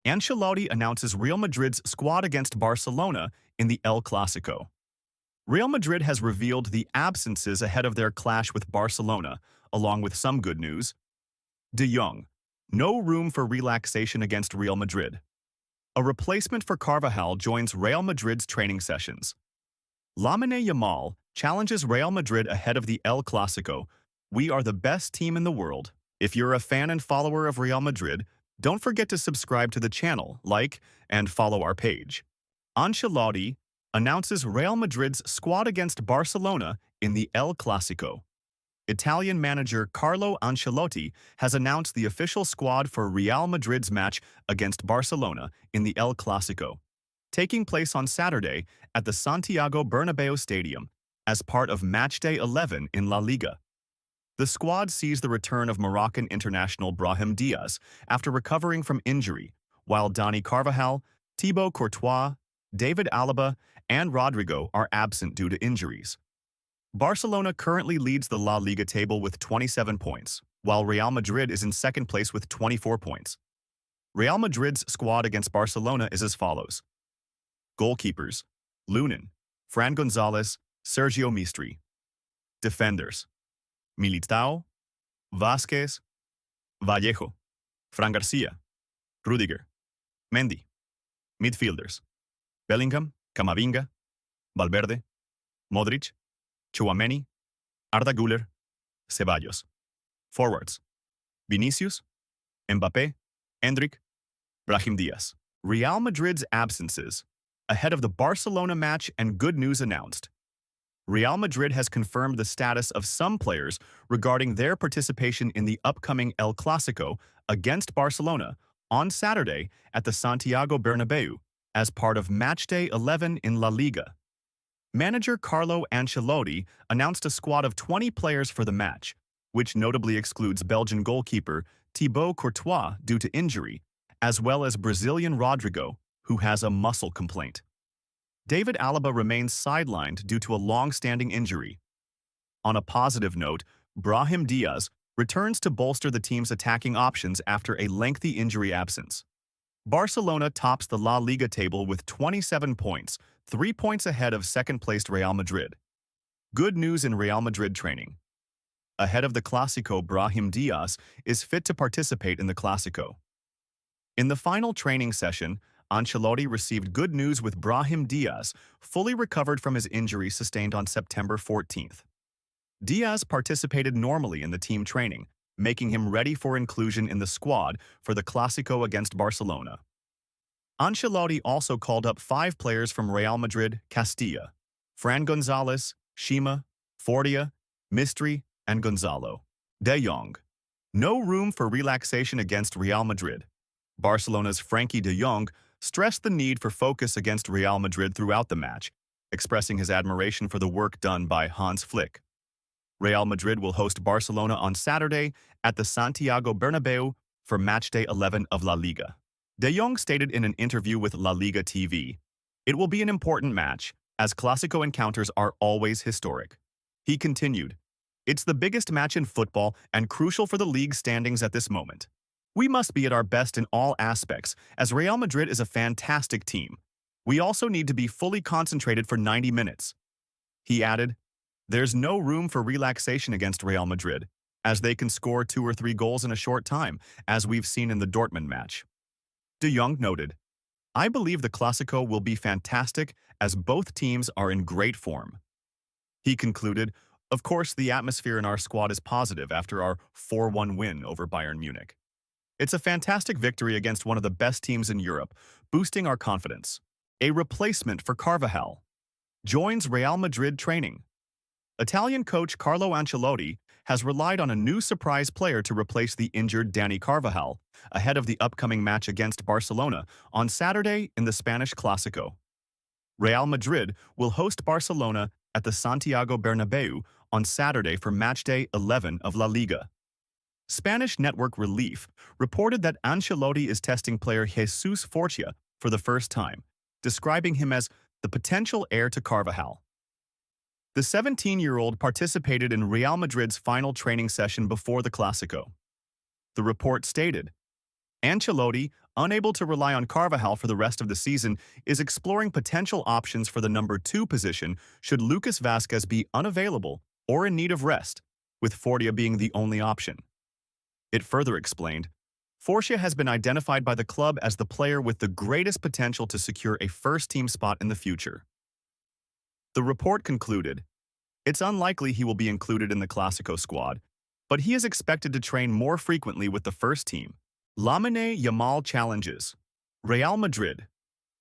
Ancelotti announces Real Madrid's squad against Barcelona in the El Clasico. Real Madrid has revealed the absences ahead of their clash with Barcelona, along with some good news. De Jong, no room for relaxation against Real Madrid. A replacement for Carvajal joins Real Madrid's training sessions. Lamine Yamal challenges Real Madrid ahead of the El Clasico. We are the best team in the world. If you're a fan and follower of Real Madrid, don't forget to subscribe to the channel, like, and follow our page. Ancelotti announces Real Madrid's squad against Barcelona in the El Clasico. Italian manager Carlo Ancelotti has announced the official squad for Real Madrid's match against Barcelona in the El Clasico, taking place on Saturday at the Santiago Bernabéu Stadium as part of Matchday 11 in La Liga. The squad sees the return of Moroccan international Brahim Diaz after recovering from injury, while Dani Carvajal, Thibaut Courtois, David Alaba, and Rodrigo are absent due to injuries. Barcelona currently leads the La Liga table with 27 points, while Real Madrid is in second place with 24 points. Real Madrid's squad against Barcelona is as follows. Goalkeepers: Lunin, Fran Gonzalez, Sergio Mistri. Defenders: Militao, Vázquez, Vallejo, Fran Garcia, Rudiger, Mendy. Midfielders: Bellingham, Camavinga, Valverde, Modric, Tchouaméni, Arda Güler, Ceballos. Forwards: Vinicius, Mbappé, Endrick, Brahim Diaz. Real Madrid's absences ahead of the Barcelona match and good news announced. Real Madrid has confirmed the status of some players regarding their participation in the upcoming El Clasico against Barcelona on Saturday at the Santiago Bernabéu as part of Matchday 11 in La Liga. Manager Carlo Ancelotti announced a squad of 20 players for the match, which notably excludes Belgian goalkeeper Thibaut Courtois due to injury, as well as Brazilian Rodrigo, who has a muscle complaint. David Alaba remains sidelined due to a long-standing injury. On a positive note, Brahim Diaz returns to bolster the team's attacking options after a lengthy injury absence. Barcelona tops the La Liga table with 27 points, 3 points ahead of second-placed Real Madrid. Good news in Real Madrid training. Ahead of the Clásico, Brahim Diaz is fit to participate in the Clásico. In the final training session, Ancelotti received good news with Brahim Diaz fully recovered from his injury sustained on September 14th. Diaz participated normally in the team training, making him ready for inclusion in the squad for the Clásico against Barcelona. Ancelotti also called up 5 players from Real Madrid, Castilla: Fran Gonzalez, Shima, Fordia, Mistri, and Gonzalo. De Jong. No room for relaxation against Real Madrid. Barcelona's Frankie de Jong stressed the need for focus against Real Madrid throughout the match, expressing his admiration for the work done by Hans Flick. Real Madrid will host Barcelona on Saturday at the Santiago Bernabéu for Matchday 11 of La Liga. De Jong stated in an interview with La Liga TV, "It will be an important match, as Clásico encounters are always historic." He continued, "It's the biggest match in football and crucial for the league standings at this moment. We must be at our best in all aspects, as Real Madrid is a fantastic team. We also need to be fully concentrated for 90 minutes." He added, "There's no room for relaxation against Real Madrid, as they can score 2 or 3 goals in a short time, as we've seen in the Dortmund match." De Jong noted, "I believe the Clásico will be fantastic, as both teams are in great form." He concluded, "Of course, the atmosphere in our squad is positive after our 4-1 win over Bayern Munich. It's a fantastic victory against one of the best teams in Europe, boosting our confidence." A replacement for Carvajal joins Real Madrid training. Italian coach Carlo Ancelotti has relied on a new surprise player to replace the injured Dani Carvajal ahead of the upcoming match against Barcelona on Saturday in the Spanish Clásico. Real Madrid will host Barcelona at the Santiago Bernabéu on Saturday for Matchday 11 of La Liga. Spanish network Relief reported that Ancelotti is testing player Jesus Fortia for the first time, describing him as the potential heir to Carvajal. The 17-year-old participated in Real Madrid's final training session before the Clásico. The report stated, Ancelotti unable to rely on Carvajal for the rest of the season, is exploring potential options for the number 2 position should Lucas Vazquez be unavailable or in need of rest, with Fortia being the only option. It further explained, Fortia has been identified by the club as the player with the greatest potential to secure a first-team spot in the future. The report concluded, it's unlikely he will be included in the Clásico squad, but he is expected to train more frequently with the first team. Lamine Yamal challenges Real Madrid.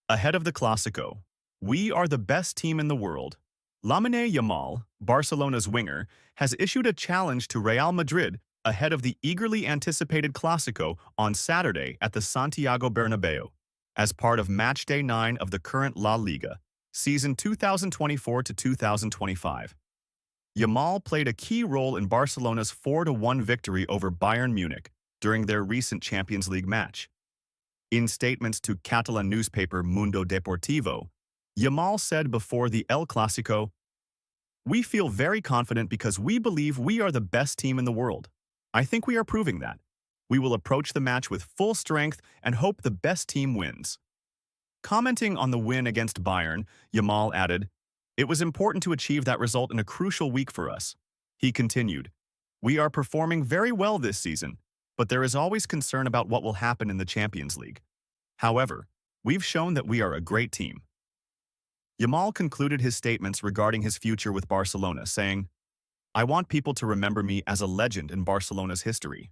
Ahead of the Clásico, we are the best team in the world. Lamine Yamal, Barcelona's winger, has issued a challenge to Real Madrid ahead of the eagerly anticipated Clásico on Saturday at the Santiago Bernabeu, as part of Matchday 9 of the current La Liga, season 2024 to 2025. Yamal played a key role in Barcelona's 4-1 victory over Bayern Munich during their recent Champions League match. In statements to Catalan newspaper Mundo Deportivo, Yamal said before the El Clásico, "We feel very confident because we believe we are the best team in the world. I think we are proving that. We will approach the match with full strength and hope the best team wins." Commenting on the win against Bayern, Yamal added, "It was important to achieve that result in a crucial week for us." He continued, "We are performing very well this season, but there is always concern about what will happen in the Champions League. However, we've shown that we are a great team." Yamal concluded his statements regarding his future with Barcelona, saying, "I want people to remember me as a legend in Barcelona's history.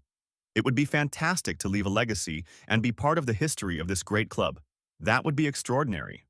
It would be fantastic to leave a legacy and be part of the history of this great club. That would be extraordinary."